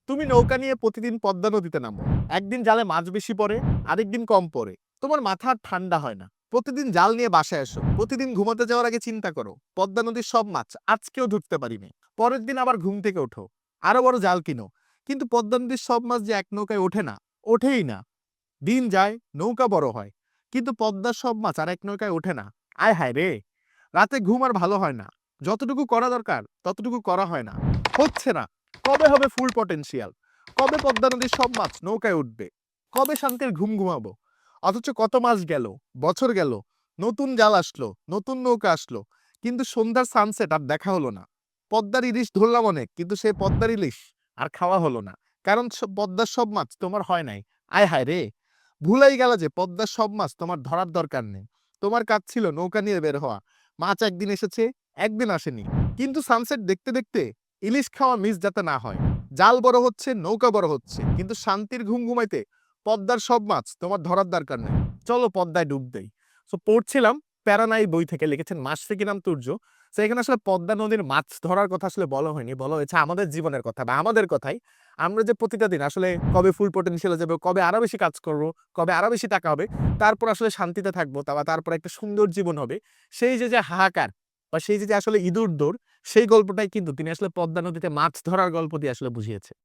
তুমি নৌকা নিয়ে প্রতিদিন পদ্মা নদীতে নামো। একদিন জালে মাছ বেশি পড়ে, আরেকদিন কম পড়ে। তোমার মাথা আর ঠান্ডা হয় না। প্রতিদিন জাল নিয়ে বাসায় আসো। প্রতিদিন ঘুমাতে যাওয়ার আগে চিন্তা করো, পদ্মা নদীর সব মাছ আজকেও ধরতে পারিনি। পরের দিন আবার ঘুম থেকে ওঠো, আরো বড় জাল কিনো। কিন্তু পদ্মা নদীর সব মাছ যে এক নৌকায় ওঠে না, ওঠেই না। দিন যায়, নৌকা বড় হয়, কিন্তু পদ্মার সব মাছ আর এক নৌকায় ওঠে না। আয় হায় রে! রাতে ঘুম আর ভালো হয় না। যতটুকু করা দরকার ততটুকু করা হয় না। হচ্ছে না। কবে হবে ফুল পটেনশিয়াল? কবে পদ্মা নদীর সব মাছ নৌকায় উঠবে? কবে শান্তির ঘুম ঘুমাবো? অথচ কত মাস গেল, বছর গেল, নতুন জাল আসলো, নতুন নৌকা আসলো, কিন্তু সন্ধ্যার সানসেট আর দেখা হলো না। পদ্মার ইলিশ ধরলাম অনেক, কিন্তু সেই পদ্মার ইলিশ আর খাওয়া হলো না। কারণ পদ্মার সব মাছ তোমার হয় নাই। আয় হায় রে! ভুলাই গেল যে পদ্মার সব মাছ তোমার ধরার দরকার নেই। তোমার কাজ ছিল নৌকা নিয়ে বের হওয়া। মাছ একদিন এসেছে, একদিন আসেনি। কিন্তু সানসেট দেখতে দেখতে ইলিশ খাওয়া মিস যাতে না হয়। জাল বড় হচ্ছে, নৌকা বড় হচ্ছে, কিন্তু শান্তির ঘুম ঘুমাইতে পদ্মার সব মাছ তোমার ধরার দরকার নেই। চলো পদ্মায় ডুব দেই। সো পড়ছিলাম প্যারানাই বই থেকে, লিখেছেন মাশফিকি নাম তুর্য। সো এখানে আসলে পদ্মা নদীর মাছ ধরার কথা আসলে বলা হয়নি, বলা হয়েছে আমাদের জীবনের কথা বা আমাদের কথাই। আমরা যে প্রতিটা দিন আসলে কবে ফুল পটেনশিয়ালে যাবে, কবে আরো বেশি কাজ করব, কবে আরো বেশি টাকা হবে, তারপর আসলে শান্তিতে থাকবো, তারপর একটা সুন্দর জীবন হবে। সেই যে হাহাকার বা সেই যে আসলে ইঁদুর দৌড়, সেই গল্পটাই কিন্তু তিনি আসলে পদ্মা নদীতে মাছ ধরার গল্প দিয়ে আসলে বুঝিয়েছে।